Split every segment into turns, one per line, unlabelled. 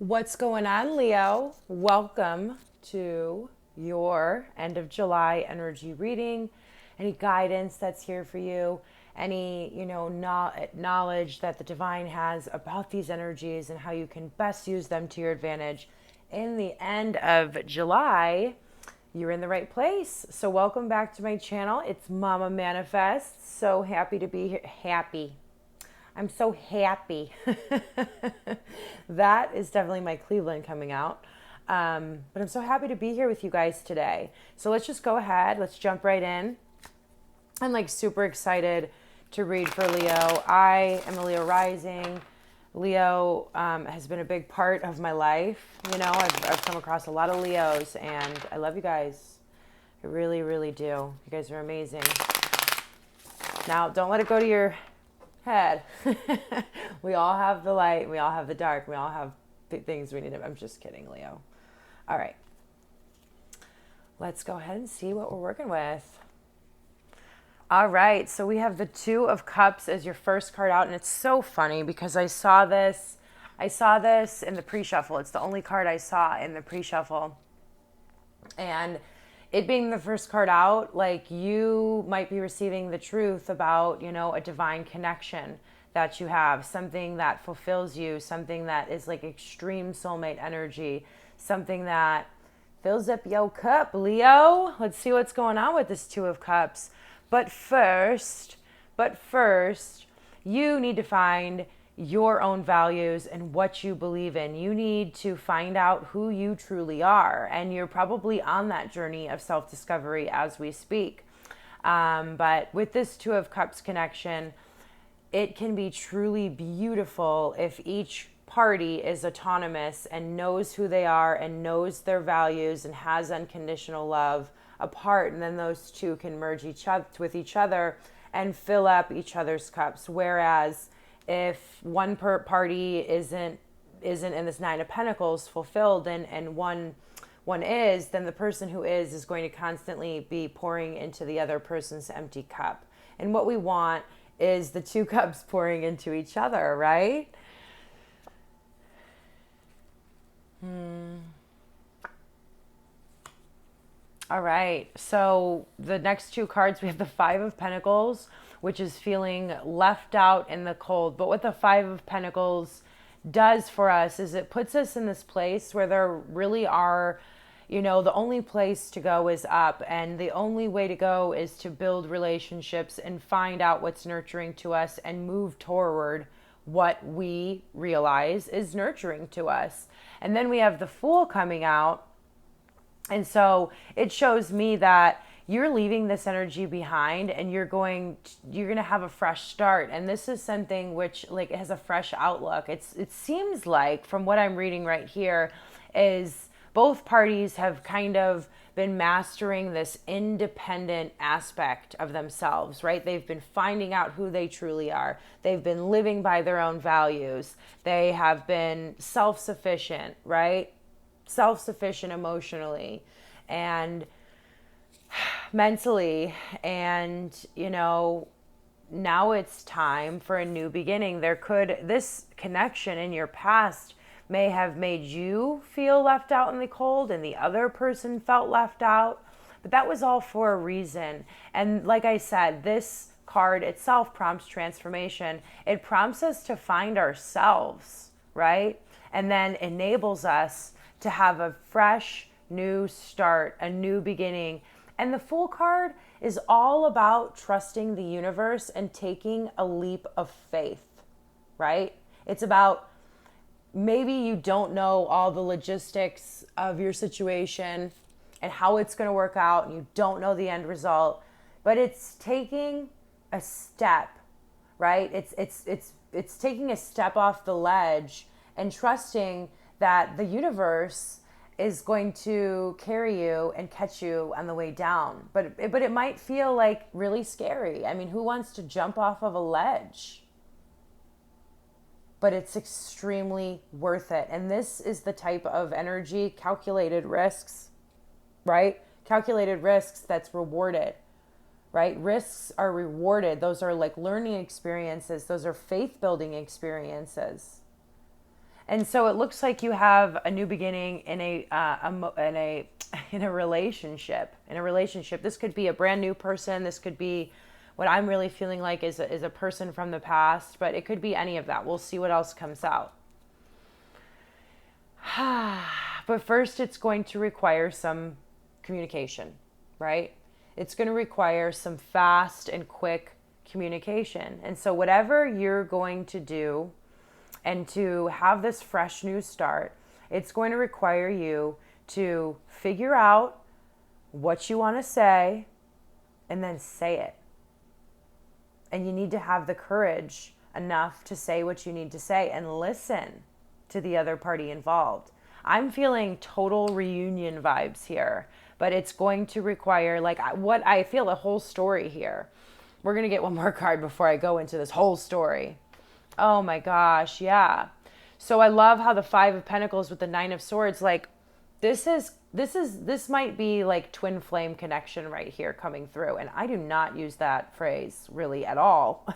What's going on, Leo? Welcome to your end of July energy reading. Any guidance that's here for you, any, knowledge that the divine has about these energies and how you can best use them to your advantage in the end of July, you're in the right place. So welcome back to my channel. It's Mama Manifest. So happy to be here. I'm so happy. That is definitely my Cleveland coming out. But I'm so happy to be here with you guys today. So let's just go ahead. Let's jump right in. I'm like super excited to read for Leo. I am a Leo rising. Leo has been a big part of my life. I've come across a lot of Leos, and I love you guys. I really, really do. You guys are amazing. Now, don't let it go to your head. We all have the light, we all have the dark, we all have things we need to. I'm just kidding, Leo. All right, let's go ahead and see what we're working with. All right, so we have the Two of Cups as your first card out, and it's so funny because I saw this in the pre-shuffle. It's the only card I saw in the pre-shuffle, and it being the first card out, like, you might be receiving the truth about, a divine connection that you have, something that fulfills you, something that is like extreme soulmate energy, something that fills up your cup, Leo. Let's see what's going on with this Two of Cups. But first, you need to find your own values and what you believe in. You need to find out who you truly are. And you're probably on that journey of self-discovery as we speak. But with this Two of Cups connection, it can be truly beautiful if each party is autonomous and knows who they are and knows their values and has unconditional love apart. And then those two can merge with each other and fill up each other's cups. Whereas if one party isn't in this Nine of Pentacles fulfilled and one is, then the person who is going to constantly be pouring into the other person's empty cup. And what we want is the two cups pouring into each other, right? All right, so the next two cards, we have the Five of Pentacles, which is feeling left out in the cold. But what the Five of Pentacles does for us is it puts us in this place where there really are, the only place to go is up. And the only way to go is to build relationships and find out what's nurturing to us and move toward what we realize is nurturing to us. And then we have the Fool coming out. And so it shows me that you're leaving this energy behind and you're going to have a fresh start. And this is something which, like, it has a fresh outlook. It seems like, from what I'm reading right here, is both parties have kind of been mastering this independent aspect of themselves, right? They've been finding out who they truly are. They've been living by their own values. They have been self-sufficient, right? Self-sufficient emotionally and mentally. And now it's time for a new beginning. This connection in your past may have made you feel left out in the cold and the other person felt left out, but that was all for a reason. And like I said, this card itself prompts transformation. It prompts us to find ourselves, right? And then enables us to have a fresh new start, a new beginning. And the Fool card is all about trusting the universe and taking a leap of faith, right? It's about, maybe you don't know all the logistics of your situation and how it's going to work out, and you don't know the end result, but it's taking a step, right? It's taking a step off the ledge and trusting that the universe is going to carry you and catch you on the way down. But it might feel like really scary. I mean, who wants to jump off of a ledge? But it's extremely worth it. And this is the type of energy, calculated risks, right? Calculated risks that's rewarded, right? Risks are rewarded. Those are like learning experiences. Those are faith-building experiences. And so it looks like you have a new beginning in a relationship. In a relationship, this could be a brand new person. This could be what I'm really feeling like is a person from the past, but it could be any of that. We'll see what else comes out. But first, it's going to require some communication, right? It's going to require some fast and quick communication. And so whatever you're going to do and to have this fresh new start, it's going to require you to figure out what you want to say and then say it. And you need to have the courage enough to say what you need to say and listen to the other party involved. I'm feeling total reunion vibes here, but it's going to require, like, what I feel the whole story here. We're going to get one more card before I go into this whole story. Oh my gosh, yeah. So I love how the Five of Pentacles with the Nine of Swords, like, this might be like twin flame connection right here coming through. And I do not use that phrase really at all.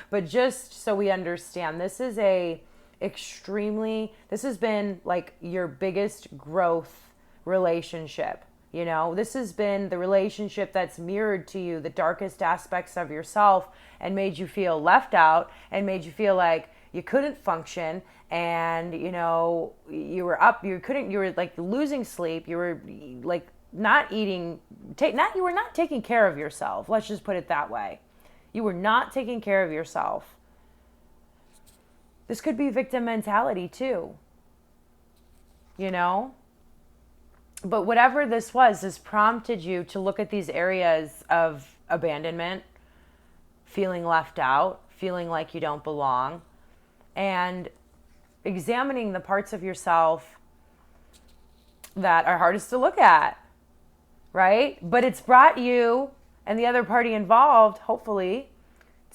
But just so we understand, this has been like your biggest growth relationship. You know, this has been the relationship that's mirrored to you the darkest aspects of yourself and made you feel left out and made you feel like you couldn't function, and you know, you were like losing sleep, you were like not eating, you were not taking care of yourself. Let's just put it that way. You were not taking care of yourself. This could be victim mentality too, you know? But whatever this was, this prompted you to look at these areas of abandonment, feeling left out, feeling like you don't belong, and examining the parts of yourself that are hardest to look at, right? But it's brought you and the other party involved, hopefully,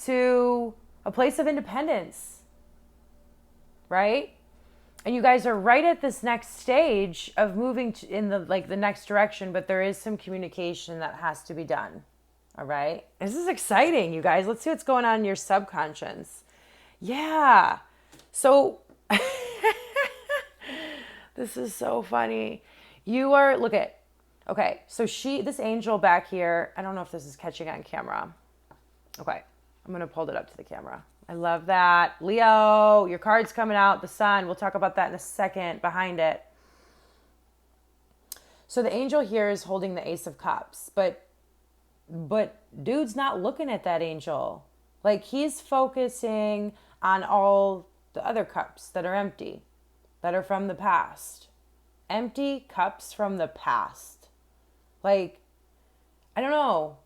to a place of independence, right? And you guys are right at this next stage of moving in the next direction, but there is some communication that has to be done. All right? This is exciting, you guys. Let's see what's going on in your subconscious. Yeah. So this is so funny. Okay, so this angel back here, I don't know if this is catching on camera. Okay, I'm going to hold it up to the camera. I love that. Leo, your card's coming out, the sun. We'll talk about that in a second behind it. So the angel here is holding the Ace of Cups, but dude's not looking at that angel. Like, he's focusing on all the other cups that are empty, that are from the past. Empty cups from the past. Like, I don't know.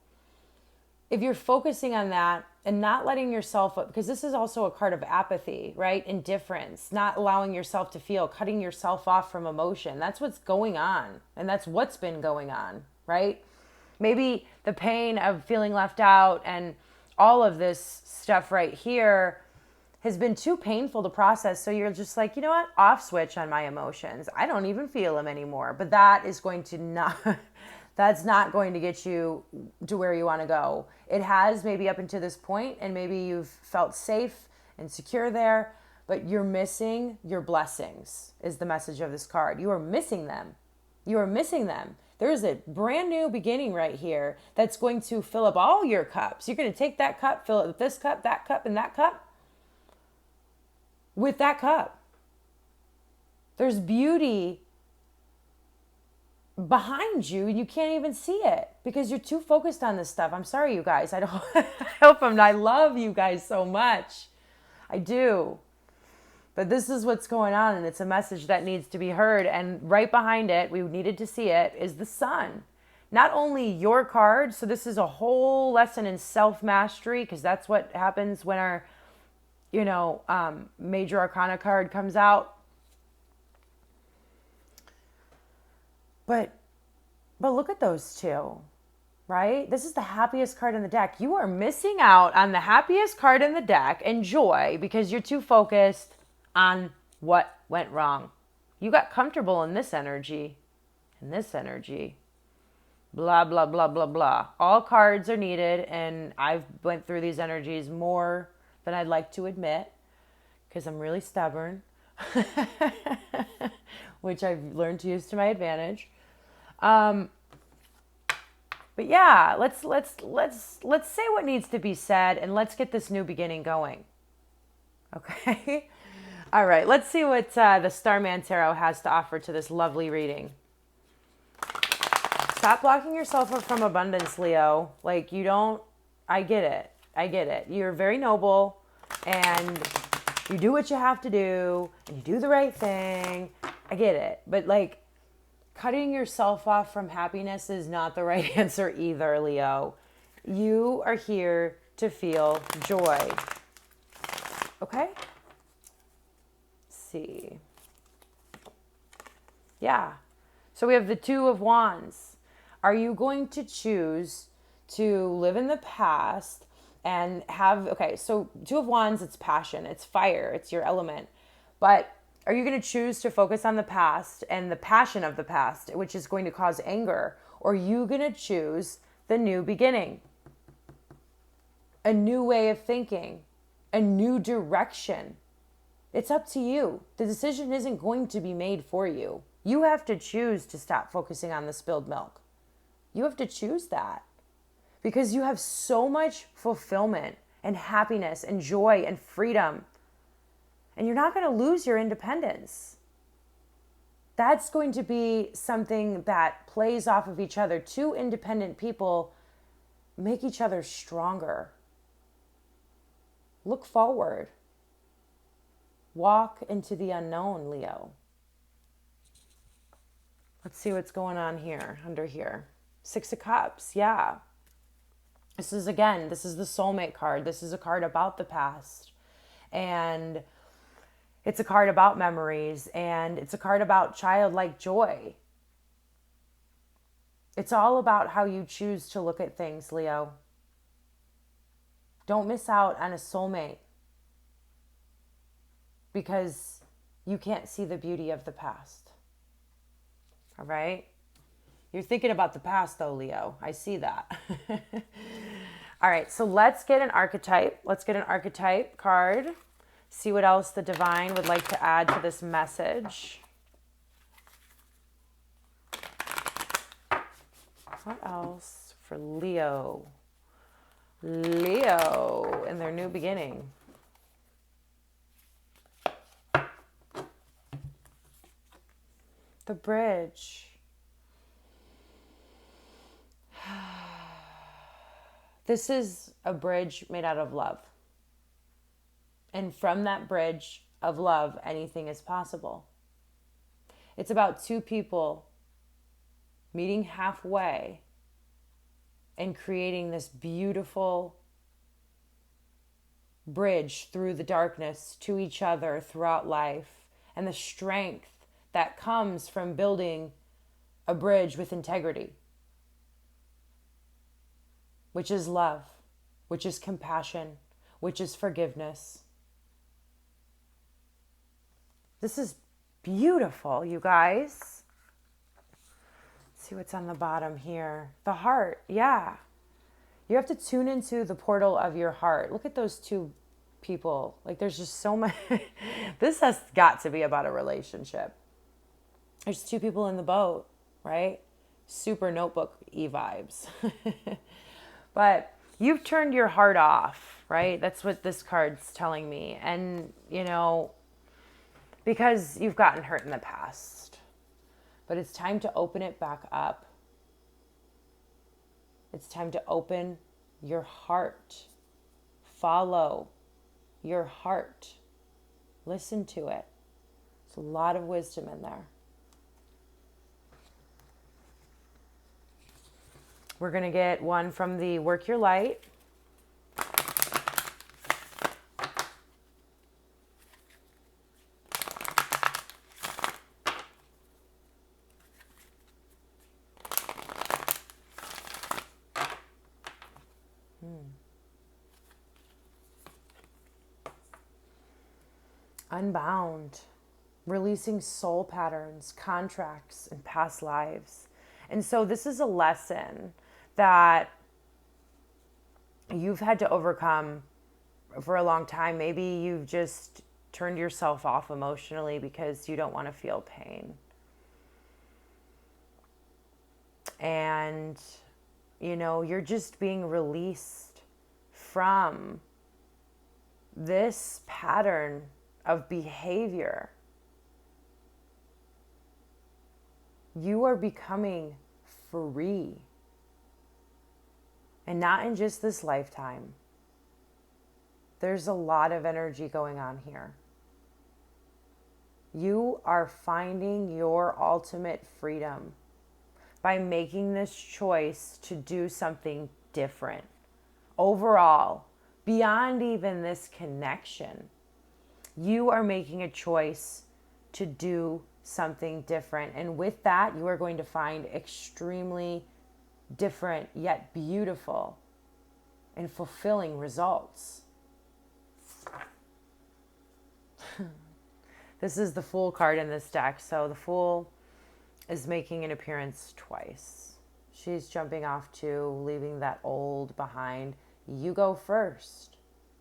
If you're focusing on that and not letting yourself, because this is also a card of apathy, right? Indifference, not allowing yourself to feel, cutting yourself off from emotion. That's what's going on. And that's what's been going on, right? Maybe the pain of feeling left out and all of this stuff right here has been too painful to process. So you're just like, you know what? Off switch on my emotions. I don't even feel them anymore. But that is going to not, that's not going to get you to where you want to go. It has maybe up until this point, and maybe you've felt safe and secure there, but you're missing your blessings is the message of this card. You are missing them. You are missing them. There is a brand new beginning right here that's going to fill up all your cups. You're going to take that cup, fill it with this cup, and that cup. With that cup. There's beauty behind you and you can't even see it because you're too focused on this stuff. I'm sorry, you guys. I love you guys so much. I do. But this is what's going on, and it's a message that needs to be heard. And right behind it, we needed to see it, is the sun. Not only your card, so this is a whole lesson in self-mastery, because that's what happens when our major arcana card comes out. But look at those two, right? This is the happiest card in the deck. You are missing out on the happiest card in the deck, and joy, because you're too focused on what went wrong. You got comfortable in this energy, blah, blah, blah, blah, blah. All cards are needed, and I've went through these energies more than I'd like to admit, because I'm really stubborn. which I've learned to use to my advantage. But yeah, let's say what needs to be said, and let's get this new beginning going. Okay. All right. Let's see what the Starman Tarot has to offer to this lovely reading. Stop blocking yourself up from abundance, Leo. Like, you don't. I get it. I get it. You're very noble, and you do what you have to do, and you do the right thing. I get it. But like, cutting yourself off from happiness is not the right answer either, Leo. You are here to feel joy. Okay? Let's see. Yeah. So we have the Two of Wands. Are you going to choose to live in the past and have, okay, so Two of Wands, it's passion, it's fire, it's your element. But are you going to choose to focus on the past and the passion of the past, which is going to cause anger? Or are you going to choose the new beginning? A new way of thinking, a new direction. It's up to you. The decision isn't going to be made for you. You have to choose to stop focusing on the spilled milk. You have to choose that because you have so much fulfillment and happiness and joy and freedom. And you're not going to lose your independence. That's going to be something that plays off of each other. Two independent people make each other stronger. Look forward. Walk into the unknown, Leo. Let's see what's going on here, under here. Six of Cups, yeah. This is the soulmate card. This is a card about the past. And it's a card about memories. And it's a card about childlike joy. It's all about how you choose to look at things, Leo. Don't miss out on a soulmate because you can't see the beauty of the past. All right? You're thinking about the past though, Leo. I see that. All right, so let's get an archetype. Let's get an archetype card. See what else the divine would like to add to this message. What else for Leo? Leo in their new beginning. The bridge. This is a bridge made out of love. And from that bridge of love, anything is possible. It's about two people meeting halfway and creating this beautiful bridge through the darkness to each other throughout life, and the strength that comes from building a bridge with integrity, which is love, which is compassion, which is forgiveness. This is beautiful, you guys. Let's see what's on the bottom here. The heart, yeah. You have to tune into the portal of your heart. Look at those two people. Like, there's just so much. This has got to be about a relationship. There's two people in the boat, right? Super Notebook-y vibes. But you've turned your heart off, right? That's what this card's telling me. And, because you've gotten hurt in the past. But it's time to open it back up. It's time to open your heart. Follow your heart. Listen to it. There's a lot of wisdom in there. We're going to get one from the Work Your Light. Unbound, releasing soul patterns, contracts, and past lives. And so this is a lesson that you've had to overcome for a long time. Maybe you've just turned yourself off emotionally because you don't want to feel pain. And, you know, you're just being released from this pattern of behavior. You are becoming free. And not in just this lifetime. There's a lot of energy going on here. You are finding your ultimate freedom by making this choice to do something different. Overall, beyond even this connection, you are making a choice to do something different. And with that, you are going to find extremely different yet beautiful and fulfilling results. This is the Fool card in this deck. So the Fool is making an appearance twice. She's jumping off to leaving that old behind. You go first.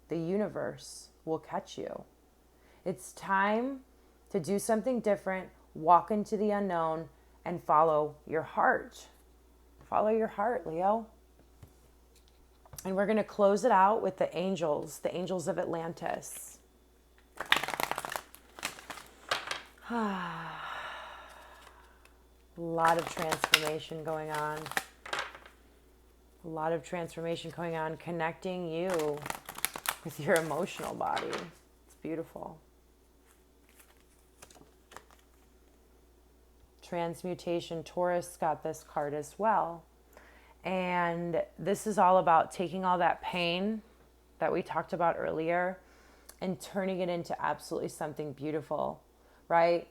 The universe will catch you. It's time to do something different, walk into the unknown, and follow your heart. Follow your heart, Leo. And we're going to close it out with the angels of Atlantis. A lot of transformation going on. A lot of transformation going on, connecting you with your emotional body. It's beautiful. Transmutation. Taurus got this card as well. And this is all about taking all that pain that we talked about earlier and turning it into absolutely something beautiful, right?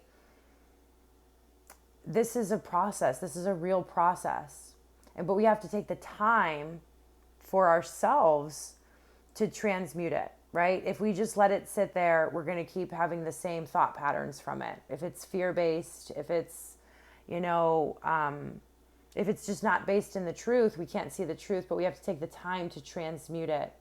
This is a process. This is a real process. But we have to take the time for ourselves to transmute it, right? If we just let it sit there, we're going to keep having the same thought patterns from it. If it's fear-based, if it's, if it's just not based in the truth, we can't see the truth, but we have to take the time to transmute it.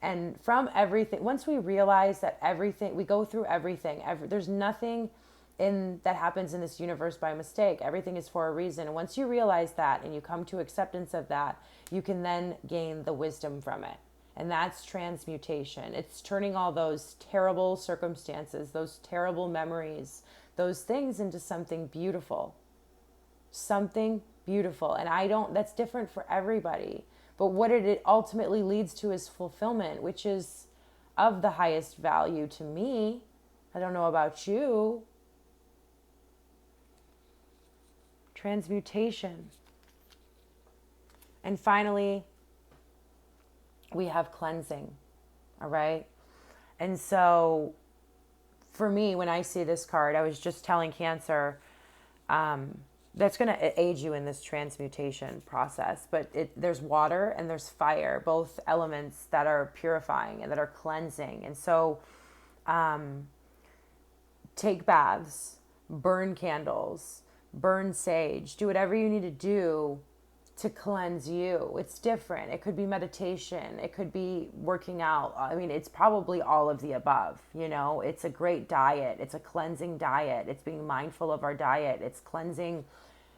And from everything, once we realize that everything, we go through everything, there's nothing that happens in this universe by mistake. Everything is for a reason. And once you realize that and you come to acceptance of that, you can then gain the wisdom from it. And that's transmutation. It's turning all those terrible circumstances, those terrible memories, those things into something beautiful. Something beautiful. And that's different for everybody. But what it ultimately leads to is fulfillment, which is of the highest value to me. I don't know about you. Transmutation. And finally, we have cleansing. All right. And so for me, when I see this card, I was just telling Cancer, that's going to aid you in this transmutation process. But there's water and there's fire, both elements that are purifying and that are cleansing. And so take baths, burn candles, burn sage, do whatever you need to do to cleanse you. It's different. It could be meditation. It could be working out. I mean, it's probably all of the above. It's a great diet. It's a cleansing diet. It's being mindful of our diet. It's cleansing,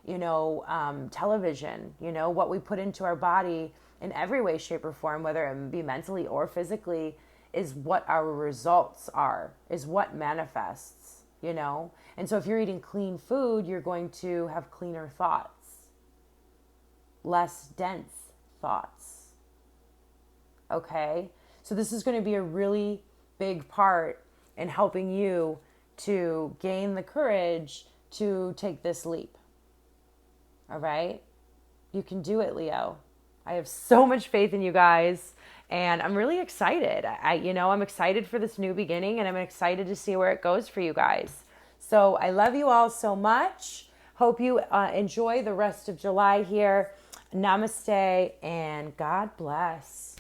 television, what we put into our body in every way, shape, or form, whether it be mentally or physically, is what our results are, is what manifests, And so if you're eating clean food, you're going to have cleaner thoughts, less dense thoughts. Okay? So this is going to be a really big part in helping you to gain the courage to take this leap. All right? You can do it, Leo. I have so much faith in you guys, and I'm really excited. I'm excited for this new beginning, and I'm excited to see where it goes for you guys. So I love you all so much. Hope you enjoy the rest of July here. Namaste and God bless.